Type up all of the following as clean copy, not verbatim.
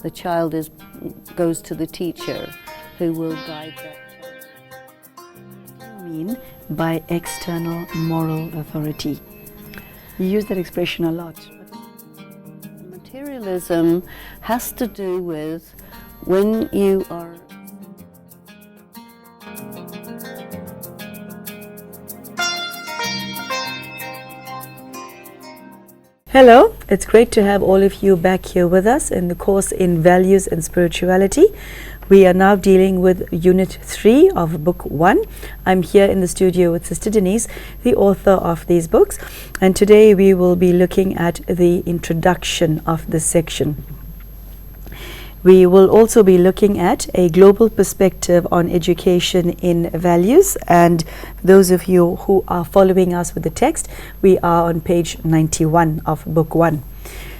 The child goes to the teacher who will guide that child. What do you mean by external moral authority? You use that expression a lot. Materialism has to do with when you are Hello, it's great to have all of you back here with us in the course in Values and Spirituality. We are now dealing with Unit 3 of Book 1. I'm here in the studio with Sister Denise, the author of these books, and today we will be looking at the introduction of this section. We will also be looking at a global perspective on education in values, and those of you who are following us with the text, we are on page 91 of Book 1.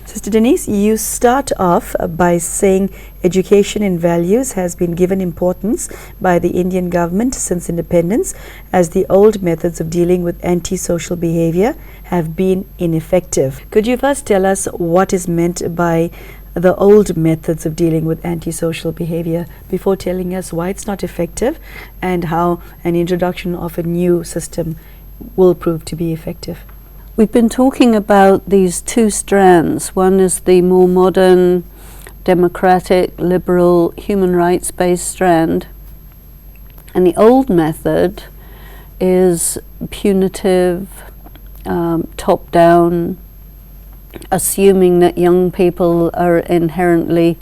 Sister Denise, you start off by saying education in values has been given importance by the Indian government since independence, as the old methods of dealing with antisocial behavior have been ineffective. Could you first tell us what is meant by the old methods of dealing with antisocial behavior before telling us why it's not effective and how an introduction of a new system will prove to be effective? We've been talking about these two strands. One is the more modern, democratic, liberal, human rights-based strand, and the old method is punitive, top-down, assuming that young people are inherently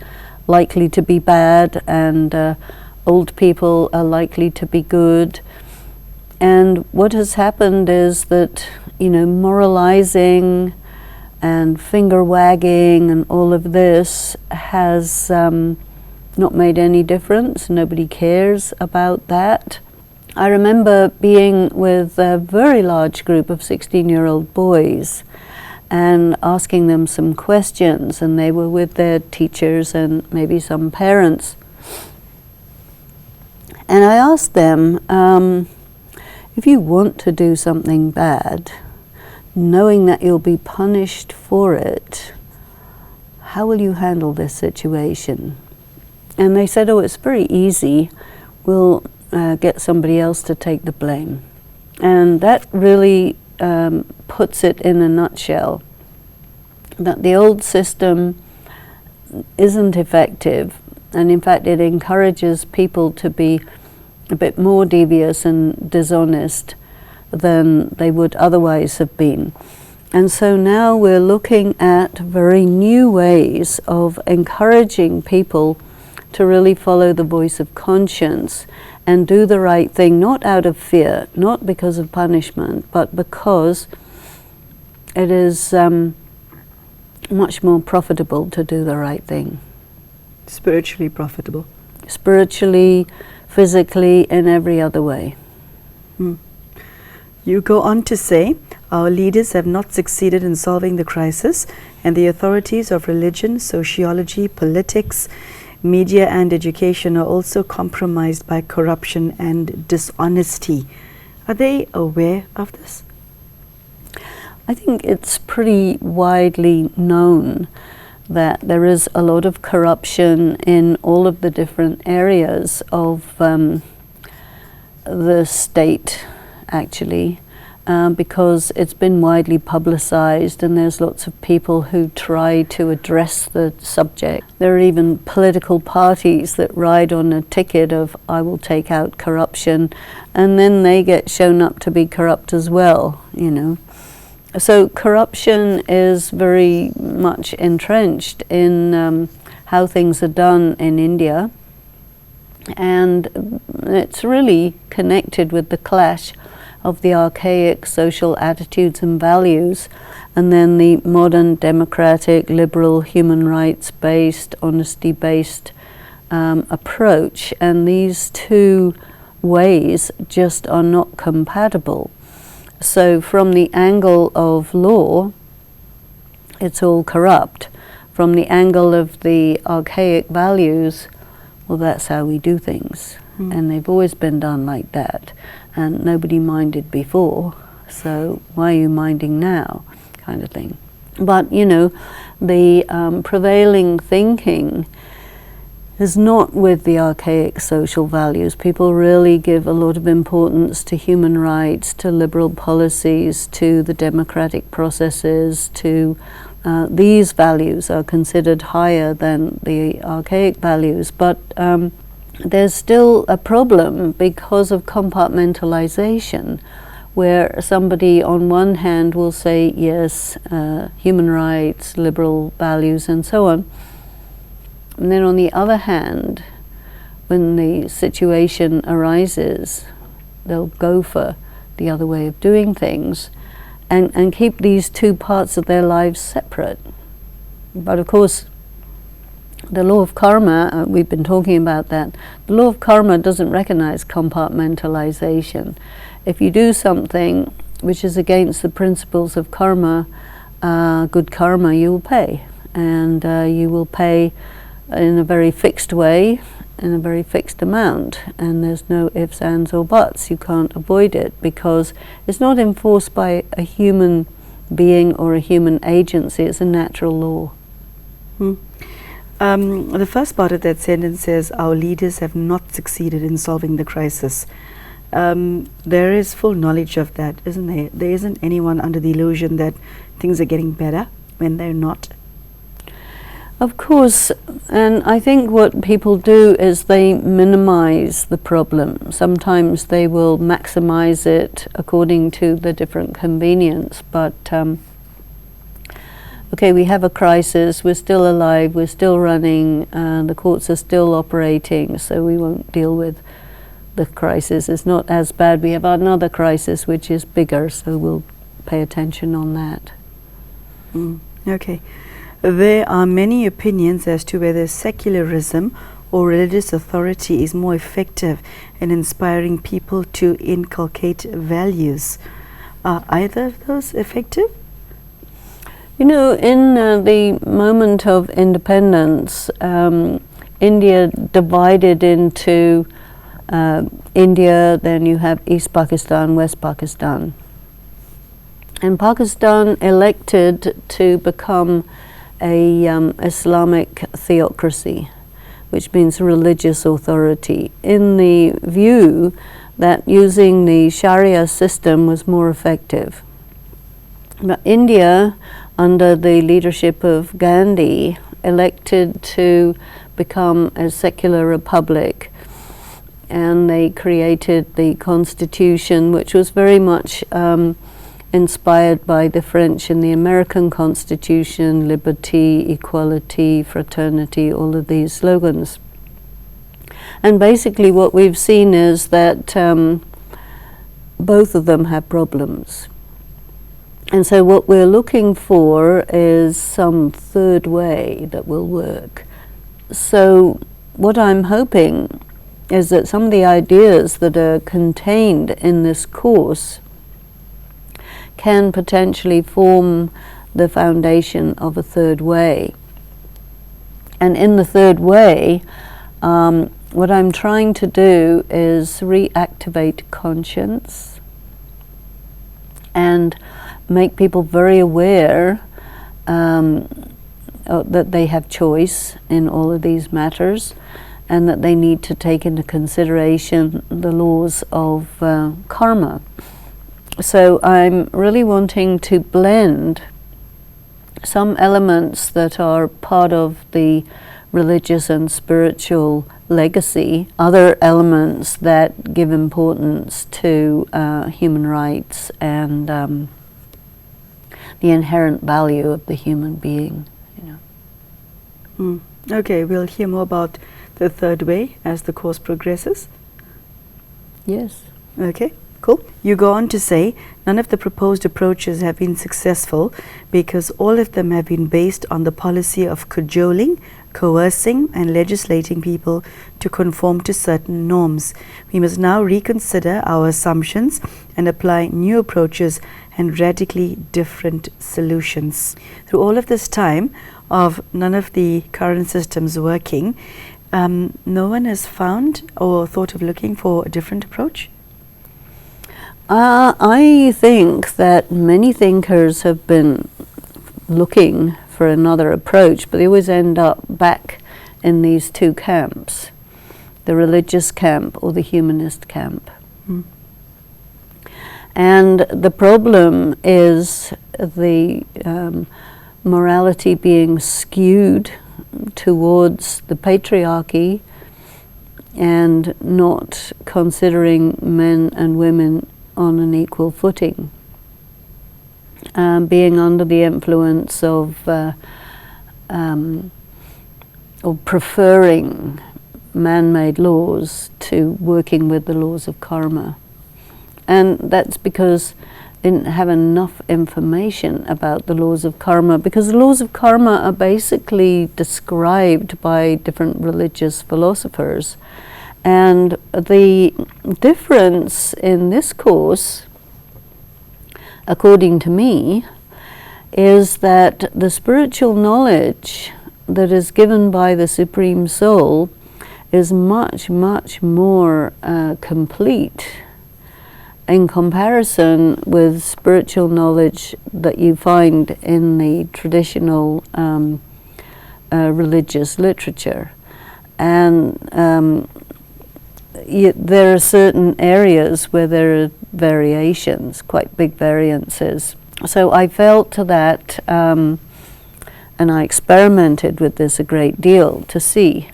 likely to be bad and old people are likely to be good. And what has happened is that, moralizing and finger wagging and all of this has not made any difference. Nobody cares about that. I remember being with a very large group of 16-year-old boys and asking them some questions, and they were with their teachers and maybe some parents. And I asked them, if you want to do something bad, knowing that you'll be punished for it, how will you handle this situation? And they said, it's very easy. We'll get somebody else to take the blame. And that really puts it in a nutshell, that the old system isn't effective, and in fact it encourages people to be a bit more devious and dishonest than they would otherwise have been. And so now we're looking at very new ways of encouraging people to really follow the voice of conscience and do the right thing, not out of fear, not because of punishment, but because it is much more profitable to do the right thing. Spiritually profitable. Spiritually, physically, in every other way. You go on to say, our leaders have not succeeded in solving the crisis, and the authorities of religion, sociology, politics, media and education are also compromised by corruption and dishonesty. Are they aware of this? I think it's pretty widely known that there is a lot of corruption in all of the different areas of the state, actually, because it's been widely publicized and there's lots of people who try to address the subject. There are even political parties that ride on a ticket of, I will take out corruption, and then they get shown up to be corrupt as well, So corruption is very much entrenched in how things are done in India, and it's really connected with the clash of the archaic social attitudes and values and then the modern democratic, liberal, human rights-based, honesty-based approach. And these two ways just are not compatible. So from the angle of law, it's all corrupt. From the angle of the archaic values, well, that's how we do things. And they've always been done like that. And nobody minded before, so why are you minding now, kind of thing. But, the prevailing thinking is not with the archaic social values. People really give a lot of importance to human rights, to liberal policies, to the democratic processes, to these values are considered higher than the archaic values. But there's still a problem because of compartmentalization, where somebody on one hand will say, yes, human rights, liberal values, and so on. And then on the other hand, when the situation arises, they'll go for the other way of doing things and keep these two parts of their lives separate. But of course, the law of karma, we've been talking about that, the law of karma doesn't recognize compartmentalization. If you do something which is against the principles of karma, good karma, you will pay. And you will pay in a very fixed way, in a very fixed amount, and there's no ifs, ands or buts. You can't avoid it because it's not enforced by a human being or a human agency. It's a natural law. The first part of that sentence says, our leaders have not succeeded in solving the crisis. There is full knowledge of that, isn't there? There isn't anyone under the illusion that things are getting better when they're not. Of course, and I think what people do is they minimize the problem. Sometimes they will maximize it according to the different convenience, but okay, we have a crisis, we're still alive, we're still running, the courts are still operating, so we won't deal with the crisis. It's not as bad. We have another crisis which is bigger, so we'll pay attention on that. Okay. There are many opinions as to whether secularism or religious authority is more effective in inspiring people to inculcate values. Are either of those effective? In the moment of independence, India divided into India, then you have East Pakistan, West Pakistan. And Pakistan elected to become a Islamic theocracy, which means religious authority, in the view that using the Sharia system was more effective. But India, under the leadership of Gandhi, elected to become a secular republic, and they created the constitution, which was very much inspired by the French and the American Constitution, liberty, equality, fraternity, all of these slogans. And basically what we've seen is that both of them have problems. And so what we're looking for is some third way that will work. So what I'm hoping is that some of the ideas that are contained in this course can potentially form the foundation of a third way. And in the third way, what I'm trying to do is reactivate conscience and make people very aware that they have choice in all of these matters, and that they need to take into consideration the laws of karma. So I'm really wanting to blend some elements that are part of the religious and spiritual legacy, other elements that give importance to human rights and the inherent value of the human being. Okay, we'll hear more about the third way as the course progresses. Yes. Okay. Cool. You go on to say, none of the proposed approaches have been successful because all of them have been based on the policy of cajoling, coercing and legislating people to conform to certain norms. We must now reconsider our assumptions and apply new approaches and radically different solutions. Through all of this time of none of the current systems working, no one has found or thought of looking for a different approach? I think that many thinkers have been looking for another approach, but they always end up back in these two camps, the religious camp or the humanist camp. And the problem is the morality being skewed towards the patriarchy and not considering men and women on an equal footing, being under the influence of or preferring man-made laws to working with the laws of karma. And that's because they didn't have enough information about the laws of karma, because the laws of karma are basically described by different religious philosophers. And the difference in this course, according to me, is that the spiritual knowledge that is given by the Supreme Soul is much, much more complete in comparison with spiritual knowledge that you find in the traditional religious literature. And there are certain areas where there are variations, quite big variances. So I felt that, and I experimented with this a great deal to see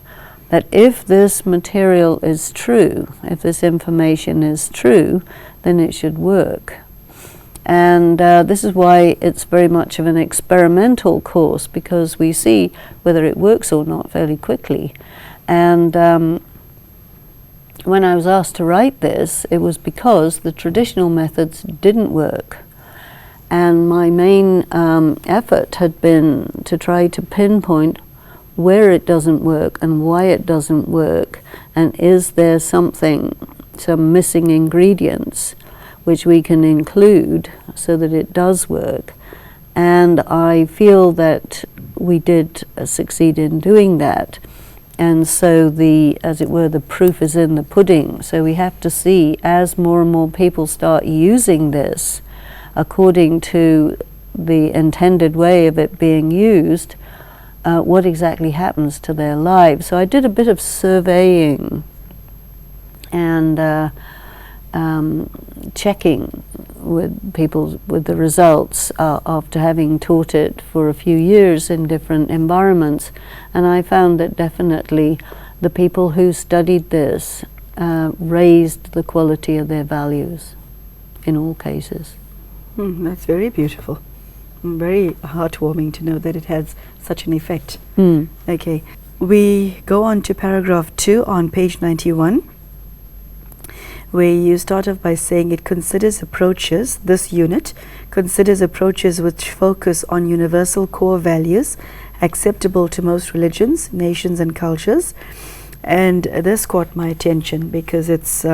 that if this material is true, if this information is true, then it should work. And this is why it's very much of an experimental course, because we see whether it works or not fairly quickly. And when I was asked to write this, it was because the traditional methods didn't work. And my main effort had been to try to pinpoint where it doesn't work and why it doesn't work, and is there some missing ingredients which we can include so that it does work. And I feel that we did succeed in doing that. And so as it were, the proof is in the pudding. So we have to see, as more and more people start using this according to the intended way of it being used, what exactly happens to their lives. So I did a bit of surveying and checking with people with the results after having taught it for a few years in different environments. And I found that definitely the people who studied this raised the quality of their values in all cases. That's very beautiful. Very heartwarming to know that it has such an effect. Okay, we go on to paragraph 2 on page 91, where you start off by saying it considers approaches, this unit considers approaches which focus on universal core values acceptable to most religions, nations and cultures. And this caught my attention because it's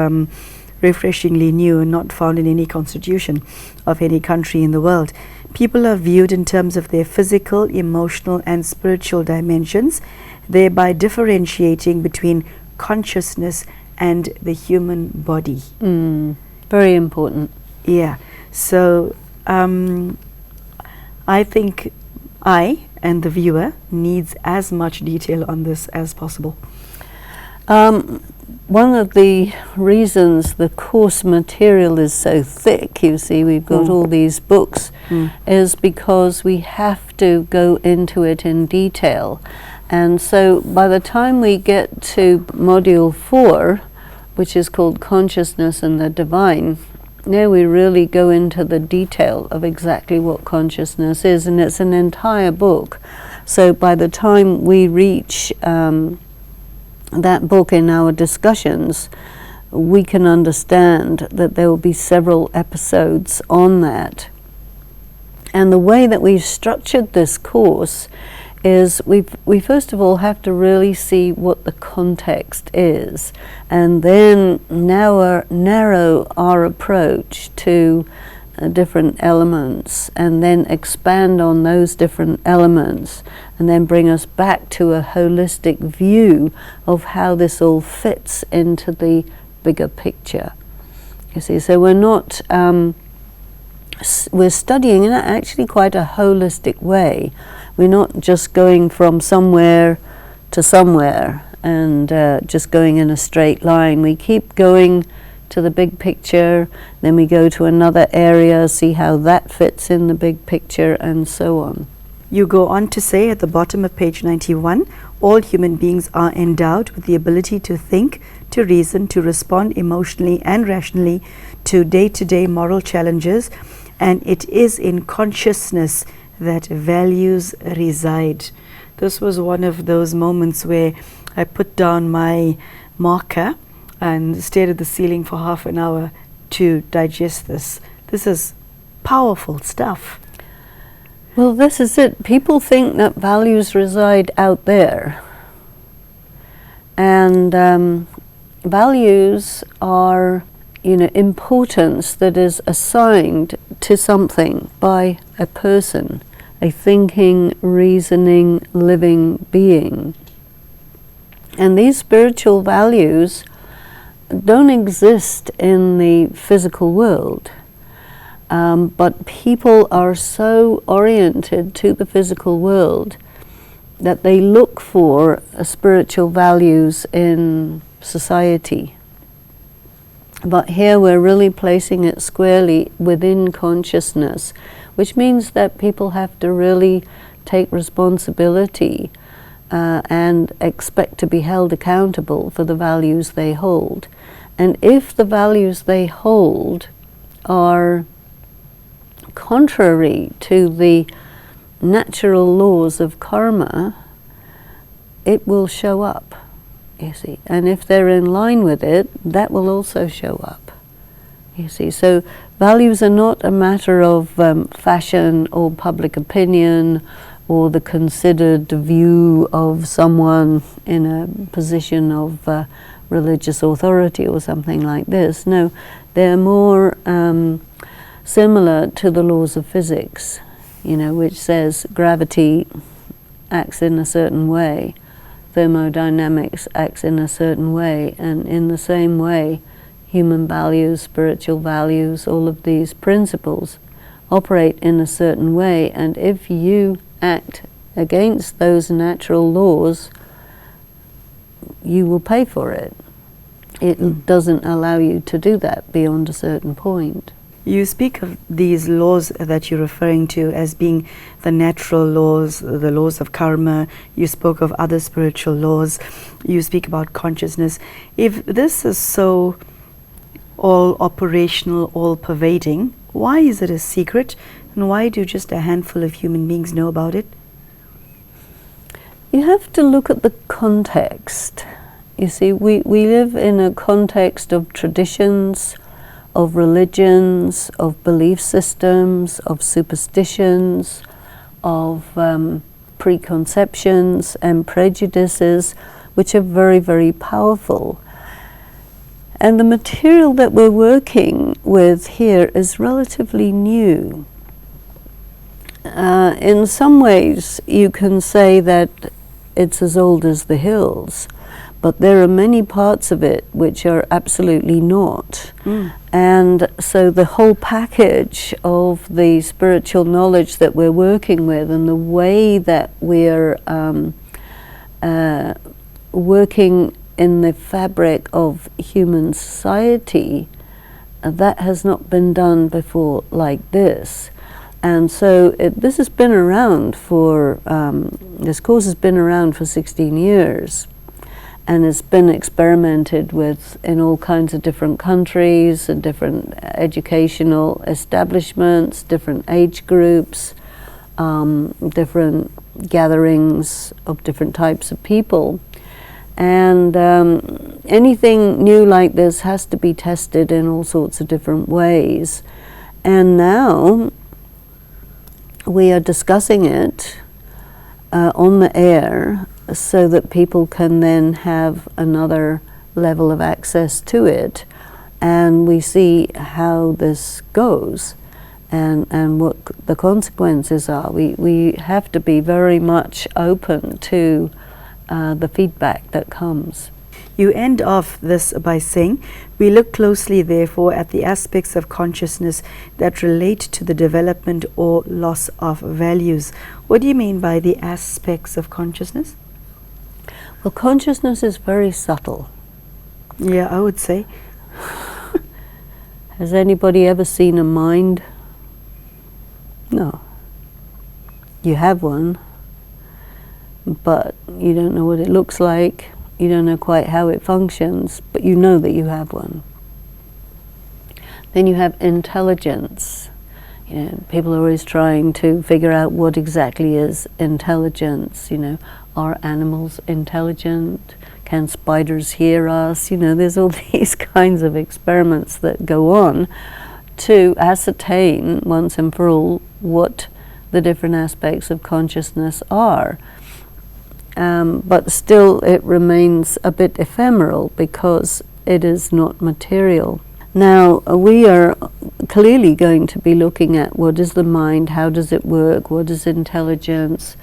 refreshingly new and not found in any constitution of any country in the world. People are viewed in terms of their physical, emotional and spiritual dimensions, thereby differentiating between consciousness and the human body. Very important. Yeah. So I think I and the viewer needs as much detail on this as possible. One of the reasons the course material is so thick, you see, we've got all these books, is because we have to go into it in detail. And so by the time we get to module 4, which is called Consciousness and the Divine, now we really go into the detail of exactly what consciousness is, and it's an entire book. So by the time we reach that book in our discussions, we can understand that there will be several episodes on that. And the way that we've structured this course is we first of all have to really see what the context is, and then narrow our approach to different elements, and then expand on those different elements, and then bring us back to a holistic view of how this all fits into the bigger picture. You see, so we're not we're studying in actually quite a holistic way. We're not just going from somewhere to somewhere and just going in a straight line. We keep going to the big picture, then we go to another area, see how that fits in the big picture, and so on. You go on to say at the bottom of page 91, all human beings are endowed with the ability to think, to reason, to respond emotionally and rationally to day-to-day moral challenges, and it is in consciousness that values reside. This was one of those moments where I put down my marker and stared at the ceiling for half an hour to digest this. This is powerful stuff. Well, this is it. People think that values reside out there. And values are, importance that is assigned to something by a person, a thinking, reasoning, living being. And these spiritual values don't exist in the physical world. But people are so oriented to the physical world that they look for spiritual values in society. But here we're really placing it squarely within consciousness, which means that people have to really take responsibility and expect to be held accountable for the values they hold. And if the values they hold are contrary to the natural laws of karma, it will show up, you see. And if they're in line with it, that will also show up, you see. So values are not a matter of fashion or public opinion or the considered view of someone in a position of religious authority or something like this. No, they're more similar to the laws of physics, which says gravity acts in a certain way, thermodynamics acts in a certain way, and in the same way, human values, spiritual values, all of these principles operate in a certain way, and if you act against those natural laws, you will pay for it. It doesn't allow you to do that beyond a certain point. You speak of these laws that you're referring to as being the natural laws, the laws of karma. You spoke of other spiritual laws. You speak about consciousness. If this is so all operational, all pervading, why is it a secret? And why do just a handful of human beings know about it? You have to look at the context. You see, we live in a context of traditions, of religions, of belief systems, of superstitions, of preconceptions and prejudices, which are very, very powerful. And the material that we're working with here is relatively new. In some ways, you can say that it's as old as the hills, but there are many parts of it which are absolutely not. And so the whole package of the spiritual knowledge that we're working with and the way that we're working in the fabric of human society, that has not been done before like this. And so this has been around for, this course has been around for 16 years. And it's been experimented with in all kinds of different countries and different educational establishments, different age groups, different gatherings of different types of people. And anything new like this has to be tested in all sorts of different ways. And now we are discussing it on the air, so that people can then have another level of access to it, and we see how this goes and what the consequences are. We have to be very much open to the feedback that comes. You end off this by saying, we look closely, therefore, at the aspects of consciousness that relate to the development or loss of values. What do you mean by the aspects of consciousness? Well, consciousness is very subtle. Yeah, I would say. Has anybody ever seen a mind? No. You have one, but you don't know what it looks like. You don't know quite how it functions, but you know that you have one. Then you have intelligence. You know, people are always trying to figure out what exactly is intelligence. You know, are animals intelligent? Can spiders hear us? You know, there's all these kinds of experiments that go on to ascertain once and for all what the different aspects of consciousness are. But still it remains a bit ephemeral because it is not material. Now, we are clearly going to be looking at what is the mind, how does it work, what is intelligence,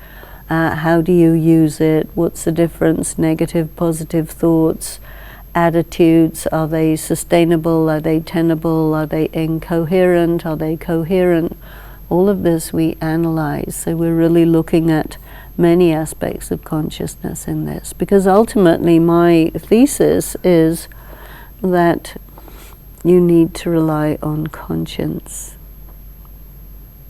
how do you use it, what's the difference, negative, positive thoughts, attitudes, are they sustainable, are they tenable, are they incoherent, are they coherent? All of this we analyze, so we're really looking at many aspects of consciousness in this, because ultimately my thesis is that you need to rely on conscience.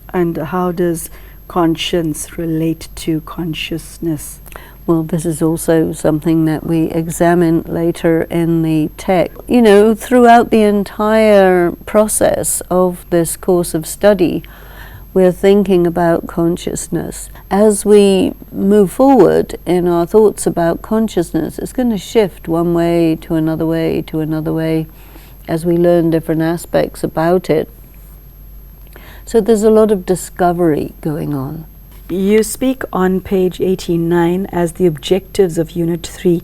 And how does conscience relate to consciousness? Well, this is also something that we examine later in the text. You know, throughout the entire process of this course of study, we're thinking about consciousness. As we move forward in our thoughts about consciousness, it's going to shift one way to another way to another way as we learn different aspects about it. So there's a lot of discovery going on. You speak on page 89 as the objectives of Unit 3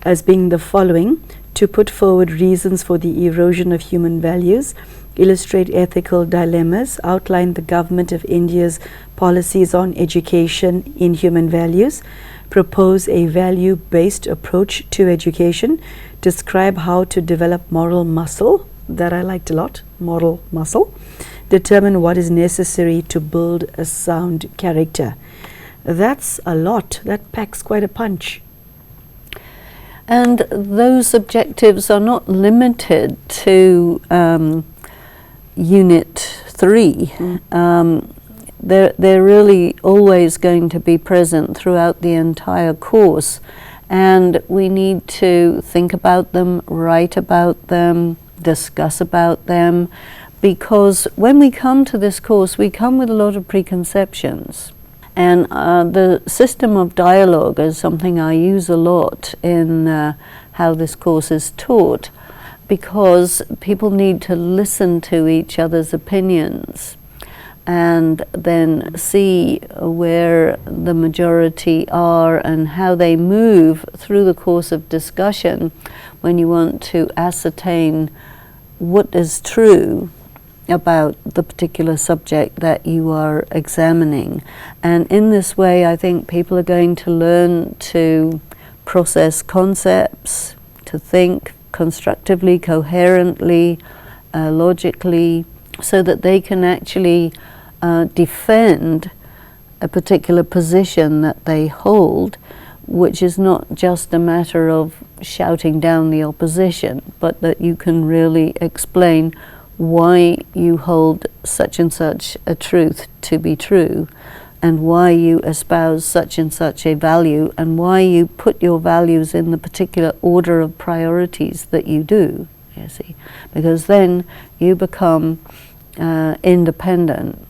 as being the following: to put forward reasons for the erosion of human values, illustrate ethical dilemmas, outline the Government of India's policies on education in human values, propose a value-based approach to education, describe how to develop moral muscle, that I liked a lot, moral muscle, determine what is necessary to build a sound character. That's a lot. That packs quite a punch. And those objectives are not limited to Unit 3. They're really always going to be present throughout the entire course, and we need to think about them, write about them, discuss about them, because when we come to this course, we come with a lot of preconceptions. And the system of dialogue is something I use a lot in how this course is taught, because people need to listen to each other's opinions and then see where the majority are and how they move through the course of discussion when you want to ascertain what is true about the particular subject that you are examining. And in this way, I think people are going to learn to process concepts, to think constructively, coherently, logically, so that they can actually defend a particular position that they hold, which is not just a matter of shouting down the opposition, but that you can really explain why you hold such and such a truth to be true, and why you espouse such and such a value, and why you put your values in the particular order of priorities that you do, you see. Because then you become independent.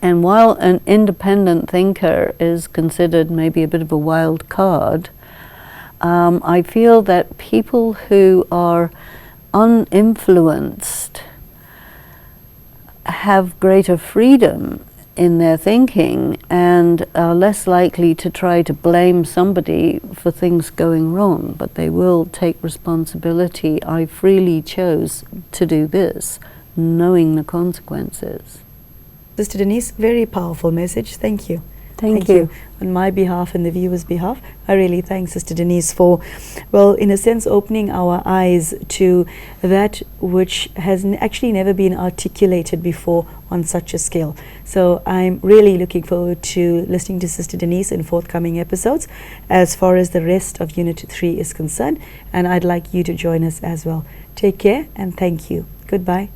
And while an independent thinker is considered maybe a bit of a wild card, I feel that people who are uninfluenced have greater freedom in their thinking and are less likely to try to blame somebody for things going wrong, but they will take responsibility. I freely chose to do this, knowing the consequences. Sister Denise, very powerful message. Thank you. Thank you. On my behalf and the viewers' behalf, I really thank Sister Denise for, well, in a sense, opening our eyes to that which has actually never been articulated before on such a scale. So I'm really looking forward to listening to Sister Denise in forthcoming episodes as far as the rest of Unit 3 is concerned, and I'd like you to join us as well. Take care and thank you. Goodbye.